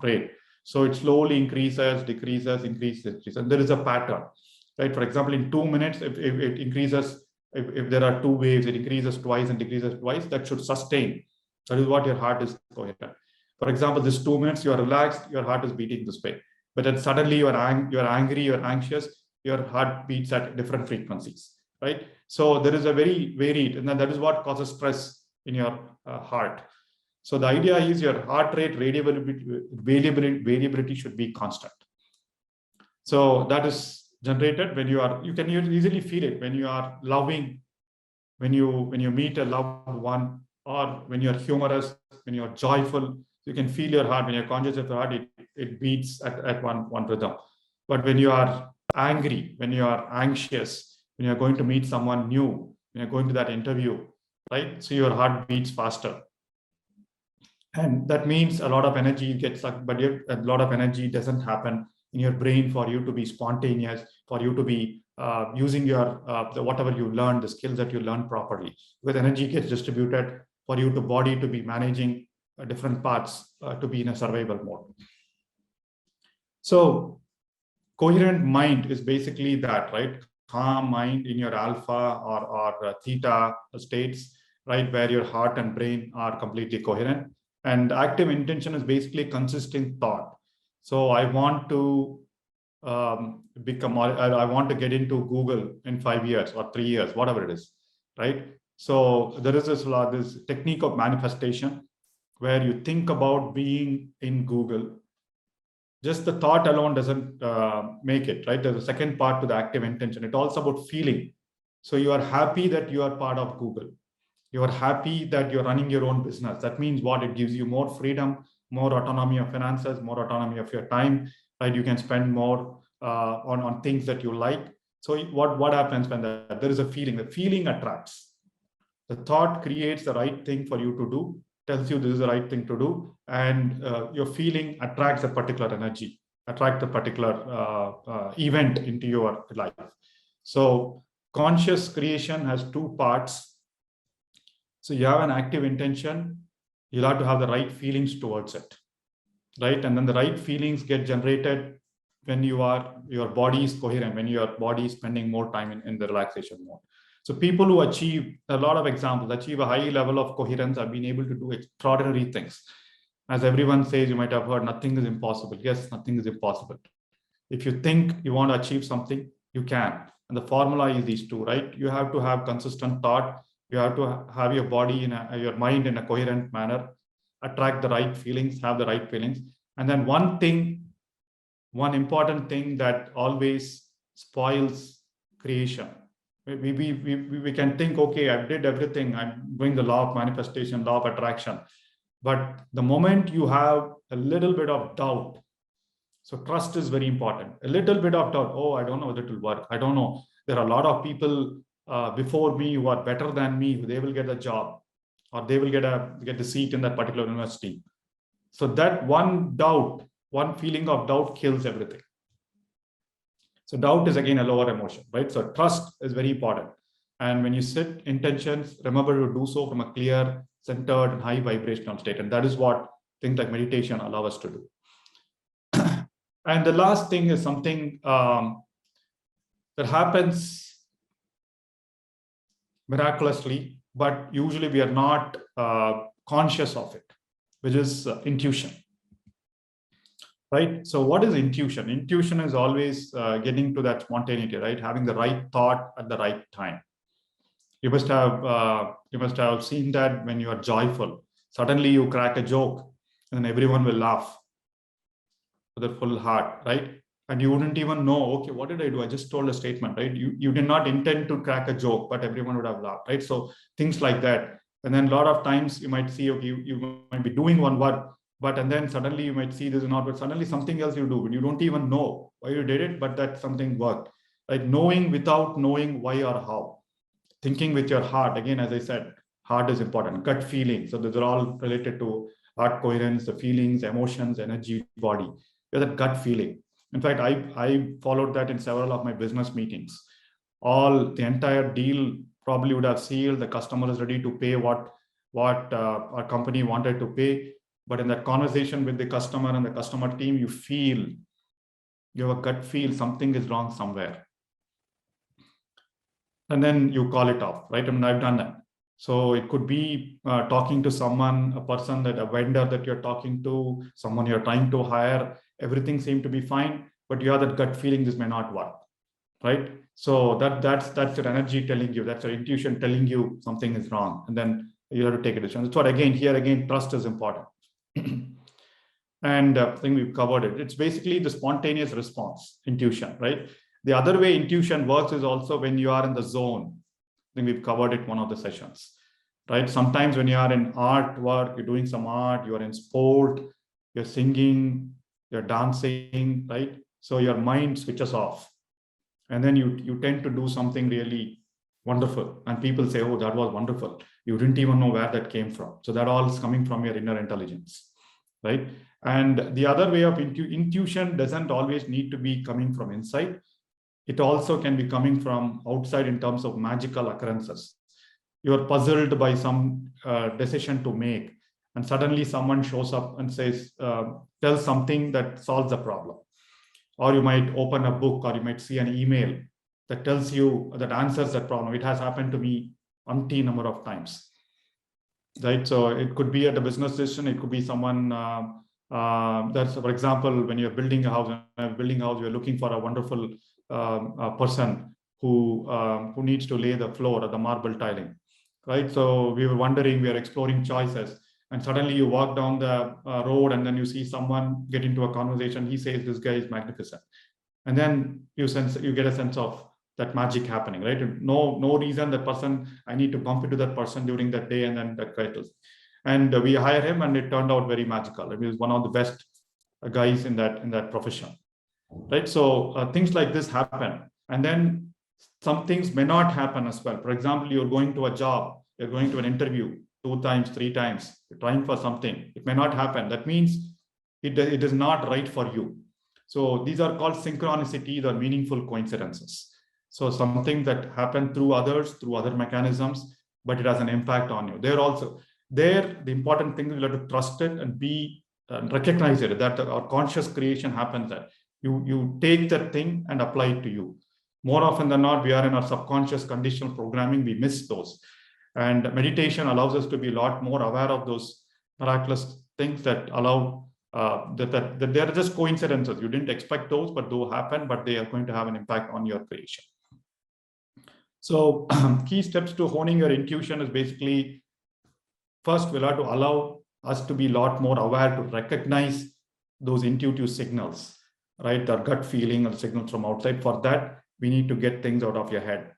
rate. So it slowly increases, decreases, increases, decreases. And there is a pattern, right? For example, in 2 minutes, if it increases, if there are two waves, it increases twice and decreases twice, that should sustain. That is what your heart is coherent. For example, this 2 minutes, you are relaxed, your heart is beating this way. But then suddenly you are angry, you're anxious, your heart beats at different frequencies, right? So there is a very varied, and that is what causes stress in your heart. So the idea is your heart rate variability should be constant. So that is generated when you can easily feel it when you are loving, when you meet a loved one, or when you're humorous, when you're joyful, you can feel your heart. When you're conscious of your heart, it beats at one rhythm. But when you are angry, when you are anxious, when you're going to meet someone new, when you're going to that interview, right? So your heart beats faster. And that means a lot of energy gets sucked, but a lot of energy doesn't happen in your brain for you to be spontaneous, for you to be using your whatever you learned, the skills that you learned properly. Because energy gets distributed for you to body to be managing different parts to be in a survival mode. So coherent mind is basically that, right? Calm mind in your alpha or theta states, right? Where your heart and brain are completely coherent. And active intention is basically consistent thought. So I want to I want to get into Google in 5 years or 3 years, whatever it is, right? So there is this technique of manifestation where you think about being in Google. Just the thought alone doesn't make it, right? There's a second part to the active intention. It's also about feeling. So you are happy that you are part of Google. You are happy that you're running your own business. That means what? It gives you more freedom, more autonomy of finances, more autonomy of your time, right? You can spend more on things that you like. So what happens when there is a feeling? The feeling attracts. The thought creates the right thing for you to do, tells you this is the right thing to do, and your feeling attracts a particular energy, attract a particular event into your life. So conscious creation has two parts. So you have an active intention, you'll have to have the right feelings towards it, right? And then the right feelings get generated when your body is coherent, when your body is spending more time in the relaxation mode. So people who achieve a lot of examples, achieve a high level of coherence, have been able to do extraordinary things. As everyone says, you might have heard, nothing is impossible. Yes, nothing is impossible. If you think you want to achieve something, you can. And the formula is these two, right? You have to have consistent thought. You have to have your body your mind in a coherent manner, attract the right feelings, have the right feelings. And then one important thing that always spoils creation. We can think, okay, I did everything. I'm doing the law of manifestation, law of attraction. But the moment you have a little bit of doubt, so trust is very important. A little bit of doubt. Oh, I don't know whether it will work. I don't know. There are a lot of people before me who are better than me. They will get a job, or they will get the seat in that particular university. So that one doubt one feeling of doubt kills everything. So doubt is again a lower emotion, right? So trust is very important. And when you set intentions, remember to do so from a clear, centered, and high vibrational state. And that is what things like meditation allow us to do. And the last thing is something that happens miraculously, but usually we are not conscious of it, which is intuition. Right? So what is intuition? Intuition is always getting to that spontaneity, right? Having the right thought at the right time. You must have seen that when you are joyful, suddenly you crack a joke and everyone will laugh with a full heart, right? And you wouldn't even know, okay, what did I do? I just told a statement, right? You did not intend to crack a joke, but everyone would have laughed, right? So things like that. And then a lot of times you might see, okay, you might be doing one work, and then suddenly you might see this is not, but suddenly something else you do, and you don't even know why you did it, but that something worked. Right? Knowing without knowing why or how. Thinking with your heart, again, as I said, heart is important. Gut feeling. So these are all related to heart coherence, the feelings, emotions, energy, body. That gut feeling. In fact, I followed that in several of my business meetings. The entire deal probably would have sealed. The customer is ready to pay what our company wanted to pay. But in that conversation with the customer and the customer team, you have a gut feel something is wrong somewhere. And then you call it off, right? I mean, I've done that. So it could be talking to someone, a vendor that you're talking to, someone you're trying to hire, everything seemed to be fine, but you have that gut feeling this may not work, right? So that's your energy telling you, that's your intuition telling you something is wrong. And then you have to take a decision. That's what, again, trust is important. And I think we've covered it. It's basically the spontaneous response, intuition, right? The other way intuition works is also when you are in the zone. I think we've covered it one of the sessions, right? Sometimes when you are in artwork, you're doing some art, you are in sport, you're singing, you're dancing, right? So your mind switches off. And then you tend to do something really wonderful. And people say, oh, that was wonderful. You didn't even know where that came from. So that all is coming from your inner intelligence, right? And the other way of intuition doesn't always need to be coming from inside. It also can be coming from outside in terms of magical occurrences. You're puzzled by some decision to make, and suddenly someone shows up and says, tells something that solves the problem. Or you might open a book, or you might see an email that tells you, that answers that problem. It has happened to me umpteen number of times, right? So it could be at a business decision. It could be someone that's, for example, when you're building a house, you're looking for a wonderful person who needs to lay the floor or the marble tiling, right? So we are exploring choices, and suddenly you walk down the road, and then you see someone get into a conversation. He says, this guy is magnificent. And then you get a sense of that magic happening, right? No reason that person, I need to bump into that person during that day, and then that guy does. And we hire him, and it turned out very magical. I mean, he's one of the best guys in that profession, right? So things like this happen. And then some things may not happen as well. For example, you're going to a job, you're going to an interview 2 times, 3 times, you're trying for something. It may not happen. That means it is not right for you. So these are called synchronicities or meaningful coincidences. So something that happened through others, through other mechanisms, but it has an impact on you. The important thing is you have to trust it and recognize it, that our conscious creation happens that you take that thing and apply it to you. More often than not, we are in our subconscious conditional programming, we miss those. And meditation allows us to be a lot more aware of those miraculous things that allow that they are just coincidences. You didn't expect those, but those happen, but they are going to have an impact on your creation. So key steps to honing your intuition is basically, first, we'll have to allow us to be a lot more aware to recognize those intuitive signals, right? Our gut feeling or signals from outside. For that, we need to get things out of your head.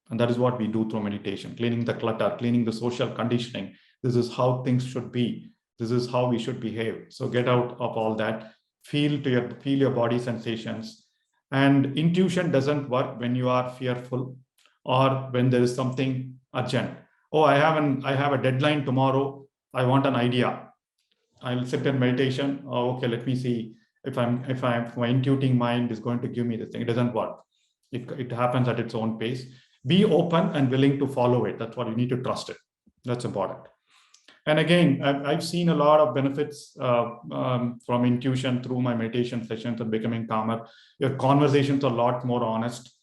And that is what we do through meditation, cleaning the clutter, cleaning the social conditioning. This is how things should be. This is how we should behave. So get out of all that, feel your body sensations. And intuition doesn't work when you are fearful or when there is something urgent. Oh, I have a deadline tomorrow. I want an idea. I'll sit in meditation. Oh, okay, let me see. if my intuiting mind is going to give me this thing, it doesn't work. It happens at its own pace. Be open and willing to follow it. That's what you need to trust it. That's important. And again, I've seen a lot of benefits from intuition through my meditation sessions and becoming calmer. Your conversations are a lot more honest,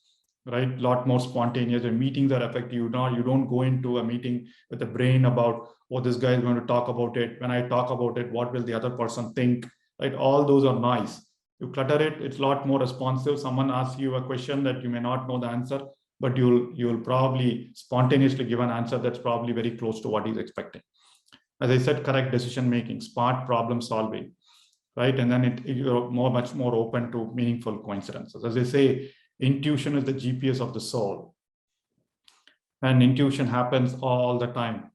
right? A lot more spontaneous. Your meetings are effective. You don't go into a meeting with a brain about what this guy is going to talk about it. When I talk about it, what will the other person think? Right? All those are nice. You clutter it, it's a lot more responsive. Someone asks you a question that you may not know the answer, but you'll probably spontaneously give an answer that's probably very close to what he's expecting. As I said, correct decision making, smart problem solving, right? And then you're much more open to meaningful coincidences. As I say, intuition is the GPS of the soul, and intuition happens all the time.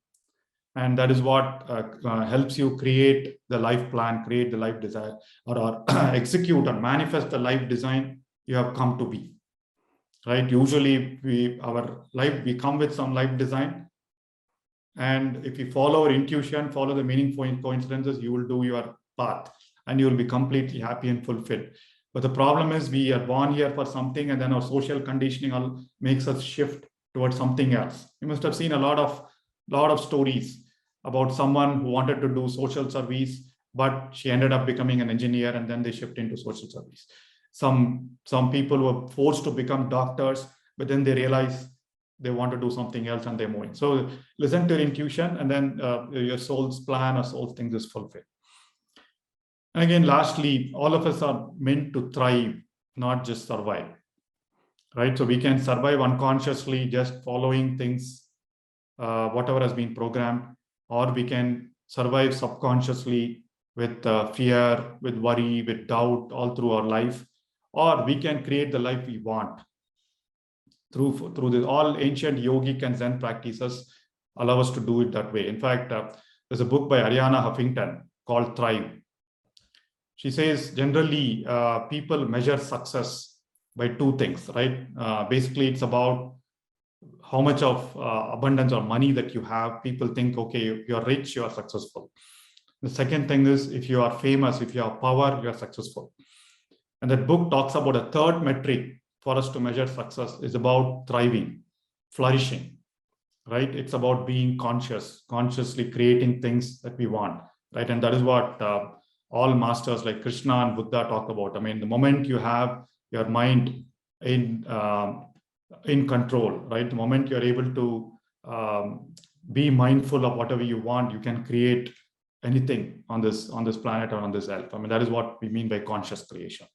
And that is what helps you create the life plan, create the life desire, or execute or manifest the life design you have come to be. Right? Usually, we come with some life design, and if you follow our intuition, follow the meaningful coincidences, you will do your path, and you will be completely happy and fulfilled. But the problem is, we are born here for something, and then our social conditioning makes us shift towards something else. You must have seen a lot of stories about someone who wanted to do social service, but she ended up becoming an engineer, and then they shift into social service. Some people were forced to become doctors, but then they realize they want to do something else and they're moving. So listen to your intuition, and then your soul's plan or soul's things is fulfilled. And again, lastly, all of us are meant to thrive, not just survive. Right? So we can survive unconsciously just following things, whatever has been programmed, or we can survive subconsciously with fear, with worry, with doubt all through our life, or we can create the life we want through this. All ancient yogic and Zen practices allow us to do it that way. In fact, there's a book by Ariana Huffington called Thrive. She says generally people measure success by two things, right? Basically, it's about how much of abundance or money that you have. People think, okay, if you're rich, you are successful. The second thing is, if you are famous, if you have power, you are successful. And that book talks about a third metric for us to measure success is about thriving, flourishing, right? It's about being consciously creating things that we want, right? And that is what all masters like Krishna and Buddha talk about. I mean, the moment you have your mind in control, right? The moment you're able to be mindful of whatever you want, you can create anything on this planet or on this earth. I mean, that is what we mean by conscious creation.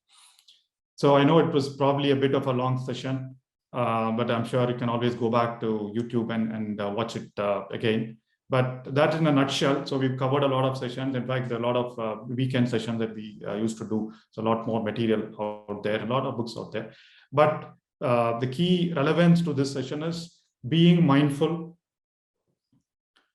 So I know it was probably a bit of a long session, but I'm sure you can always go back to YouTube and watch it again. But that in a nutshell. So we've covered a lot of sessions. In fact, there are a lot of weekend sessions that we used to do. So a lot more material out there, a lot of books out there. But the key relevance to this session is being mindful.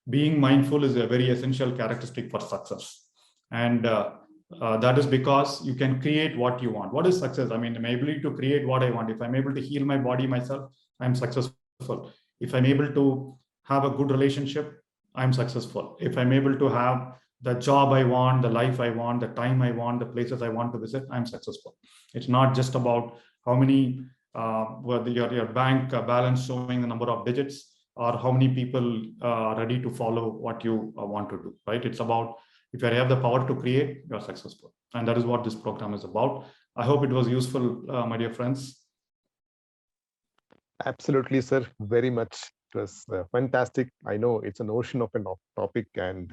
Being mindful is a very essential characteristic for success. And that is because you can create what you want. What is success? I mean, my ability to create what I want. If I'm able to heal my body myself, I'm successful. If I'm able to have a good relationship, I'm successful. If I'm able to have the job I want, the life I want, the time I want, the places I want to visit, I'm successful. It's not just about how many, whether your bank balance showing the number of digits, or how many people are ready to follow what you want to do, right? It's about, if you have the power to create, you're successful. And that is what this program is about. I hope it was useful, my dear friends. Absolutely, sir. Very much. It was fantastic. I know it's an ocean of a topic, and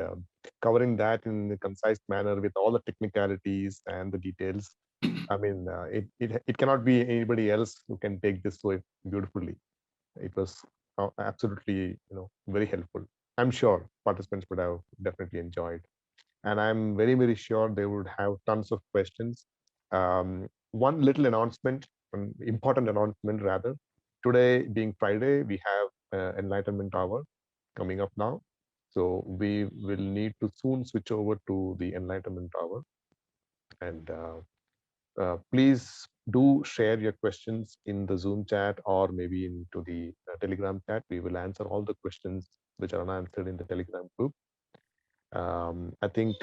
covering that in a concise manner with all the technicalities and the details. I mean, it cannot be anybody else who can take this so beautifully. It was absolutely, very helpful. I'm sure participants would have definitely enjoyed, and I'm very, very sure they would have tons of questions. One little announcement, an important announcement rather. Today being Friday, we have Enlightenment Hour coming up now. So we will need to soon switch over to the Enlightenment Hour. And please do share your questions in the Zoom chat or maybe into the Telegram chat. We will answer all the questions which are unanswered in the Telegram group. I think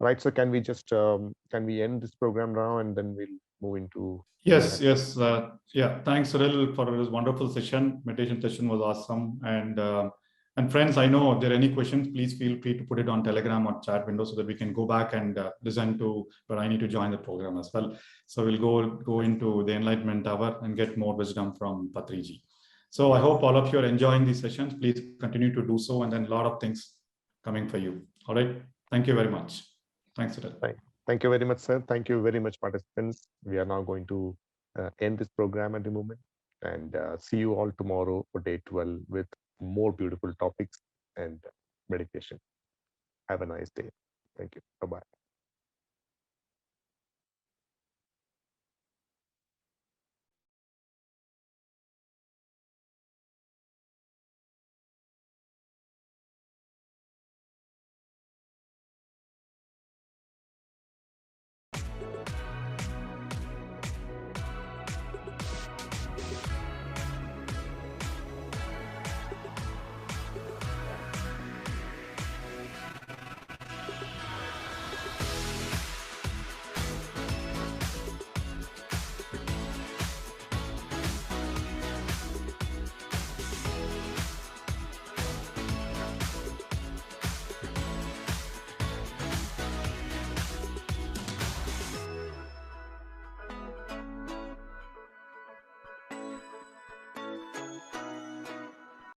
Right. So can we end this program now and then we'll move into the Yes, next? yes. Yeah, thanks, Cyril, for this wonderful session. Meditation session was awesome. And friends, I know if there are any questions, please feel free to put it on Telegram or chat window so that we can go back and listen to, but I need to join the program as well. So we'll go into the Enlightenment Hour and get more wisdom from Patriji. So I hope all of you are enjoying these sessions. Please continue to do so, and then a lot of things coming for you. All right. Thank you very much. Thanks, Cyril. Thank you very much, sir. Thank you very much, participants. We are now going to end this program at the moment, and see you all tomorrow for day 12 with more beautiful topics and meditation. Have a nice day.